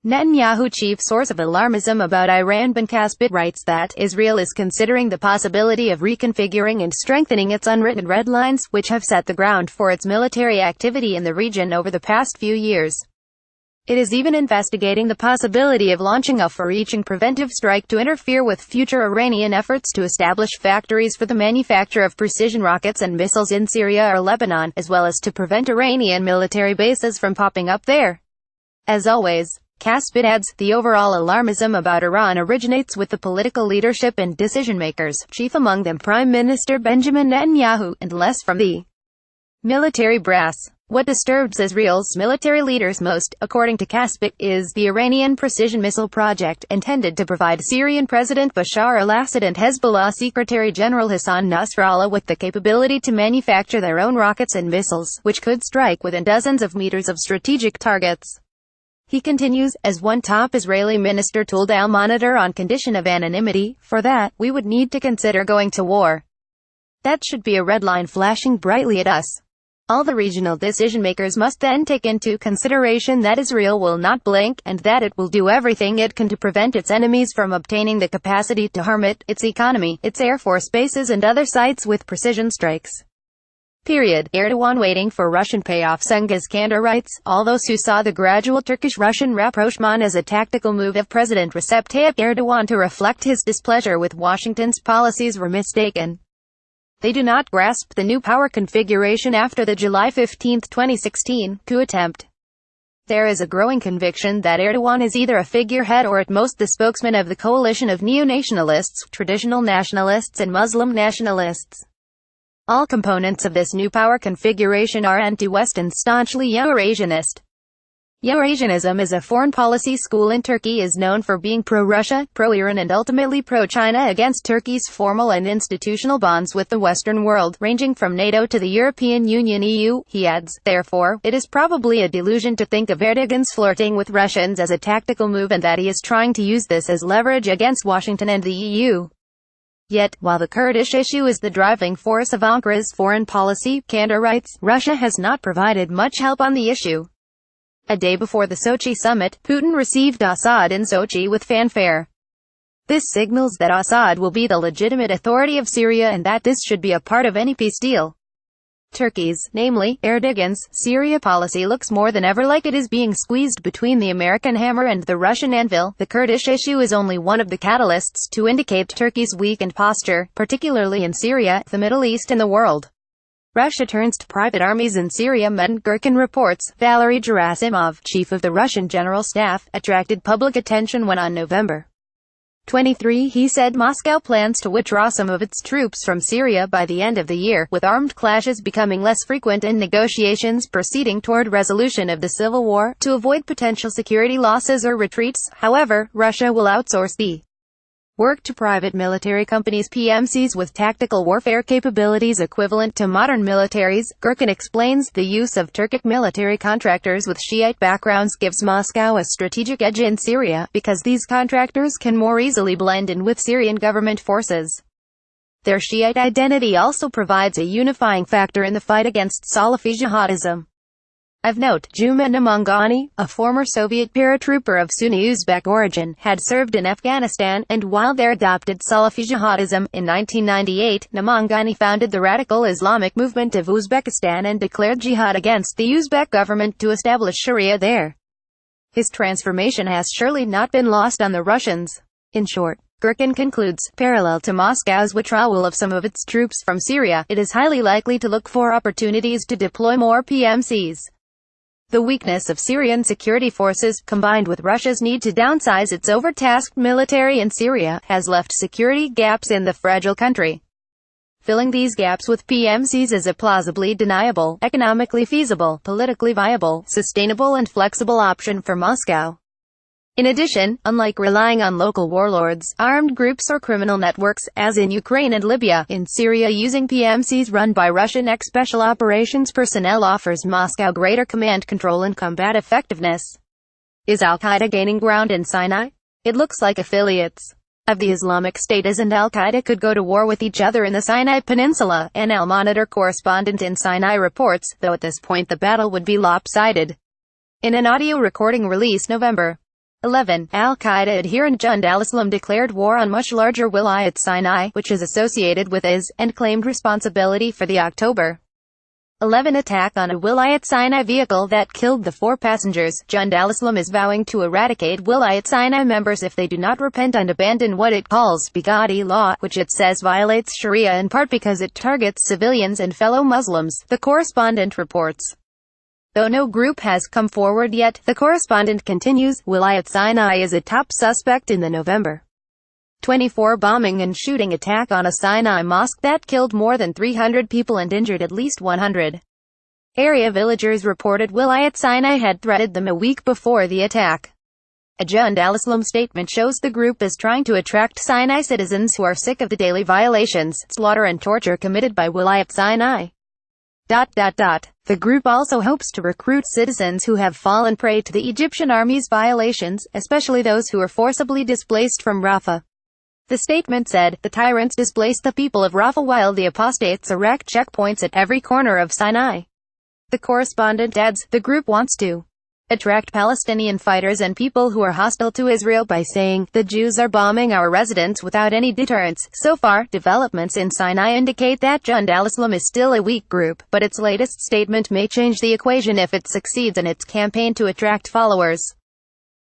Netanyahu, chief source of alarmism about IranBen Caspit, writes that Israel is considering the possibility of reconfiguring and strengthening its unwritten red lines, which have set the ground for its military activity in the region over the past few years. It is even investigating the possibility of launching a far-reaching preventive strike to interfere with future Iranian efforts to establish factories for the manufacture of precision rockets and missiles in Syria or Lebanon, as well as to prevent Iranian military bases from popping up there. As always, Caspit adds, the overall alarmism about Iran originates with the political leadership and decision-makers, chief among them Prime Minister Benjamin Netanyahu, and less from the military brass. What disturbs Israel's military leaders most, according to Caspit, is the Iranian precision missile project, intended to provide Syrian President Bashar al-Assad and Hezbollah Secretary General Hassan Nasrallah with the capability to manufacture their own rockets and missiles, which could strike within dozens of meters of strategic targets. He continues, as one top Israeli minister told Al Monitor on condition of anonymity, for that, we would need to consider going to war. That should be a red line flashing brightly at us. All the regional decision-makers must then take into consideration that Israel will not blink, and that it will do everything it can to prevent its enemies from obtaining the capacity to harm it, its economy, its air force bases and other sites with precision strikes. Erdogan waiting for Russian payoff. Cengiz Kandar writes, all those who saw the gradual Turkish-Russian rapprochement as a tactical move of President Recep Tayyip Erdogan to reflect his displeasure with Washington's policies were mistaken. They do not grasp the new power configuration after the July 15, 2016, coup attempt. There is a growing conviction that Erdogan is either a figurehead or at most the spokesman of the coalition of neo-nationalists, traditional nationalists and Muslim nationalists. All components of this new power configuration are anti-West and staunchly Eurasianist. Eurasianism is a foreign policy school in Turkey is known for being pro-Russia, pro-Iran and ultimately pro-China against Turkey's formal and institutional bonds with the Western world, ranging from NATO to the European Union (EU), he adds. Therefore, it is probably a delusion to think of Erdogan's flirting with Russians as a tactical move and that he is trying to use this as leverage against Washington and the EU. Yet, while the Kurdish issue is the driving force of Ankara's foreign policy, Kandar writes, Russia has not provided much help on the issue. A day before the Sochi summit, Putin received Assad in Sochi with fanfare. This signals that Assad will be the legitimate authority of Syria and that this should be a part of any peace deal. Turkey's, namely, Erdogan's, Syria policy looks more than ever like it is being squeezed between the American hammer and the Russian anvil. The Kurdish issue is only one of the catalysts to indicate Turkey's weakened posture, particularly in Syria, the Middle East and the world. Russia turns to private armies in Syria. Metin Gurkin reports, Valery Gerasimov, chief of the Russian General Staff, attracted public attention when on November 23 he said Moscow plans to withdraw some of its troops from Syria by the end of the year, with armed clashes becoming less frequent and negotiations proceeding toward resolution of the civil war. To avoid potential security losses or retreats, however, Russia will outsource the work to private military companies PMCs with tactical warfare capabilities equivalent to modern militaries. Gurkin explains, the use of Turkic military contractors with Shiite backgrounds gives Moscow a strategic edge in Syria, because these contractors can more easily blend in with Syrian government forces. Their Shiite identity also provides a unifying factor in the fight against Salafi jihadism. Of note, Juma Namangani, a former Soviet paratrooper of Sunni Uzbek origin, had served in Afghanistan, and while there adopted Salafi jihadism, in 1998, Namangani founded the radical Islamic movement of Uzbekistan and declared jihad against the Uzbek government to establish Sharia there. His transformation has surely not been lost on the Russians. In short, Gurkin concludes, parallel to Moscow's withdrawal of some of its troops from Syria, it is highly likely to look for opportunities to deploy more PMCs. The weakness of Syrian security forces, combined with Russia's need to downsize its overtasked military in Syria, has left security gaps in the fragile country. Filling these gaps with PMCs is a plausibly deniable, economically feasible, politically viable, sustainable and flexible option for Moscow. In addition, unlike relying on local warlords, armed groups or criminal networks, as in Ukraine and Libya, in Syria using PMCs run by Russian ex-special operations personnel offers Moscow greater command control and combat effectiveness. Is al-Qaeda gaining ground in Sinai? It looks like affiliates of the Islamic State and al-Qaeda could go to war with each other in the Sinai Peninsula, an al-Monitor correspondent in Sinai reports, though at this point the battle would be lopsided. In an audio recording released November 11. Al-qaeda adherent Jund al-Islam declared war on much larger Wilayat Sinai, which is associated with IS, and claimed responsibility for the October 11 attack on a Wilayat Sinai vehicle that killed the 4 passengers. Jund al-Islam is vowing to eradicate Wilayat Sinai members if they do not repent and abandon what it calls Bigadi law, which it says violates Sharia in part because it targets civilians and fellow Muslims, the correspondent reports. Though no group has come forward yet, the correspondent continues, Wilayat Sinai is a top suspect in the November 24 bombing and shooting attack on a Sinai mosque that killed more than 300 people and injured at least 100. Area villagers reported Wilayat Sinai had threatened them a week before the attack. A Jund al-Islam statement shows the group is trying to attract Sinai citizens who are sick of the daily violations, slaughter and torture committed by Wilayat Sinai. The group also hopes to recruit citizens who have fallen prey to the Egyptian army's violations, especially those who are forcibly displaced from Rafah. The statement said, the tyrants displaced the people of Rafah while the apostates erect checkpoints at every corner of Sinai. The correspondent adds, the group wants to attract Palestinian fighters and people who are hostile to Israel by saying, the Jews are bombing our residents without any deterrence. So far, developments in Sinai indicate that Jund al-Islam is still a weak group, but its latest statement may change the equation if it succeeds in its campaign to attract followers.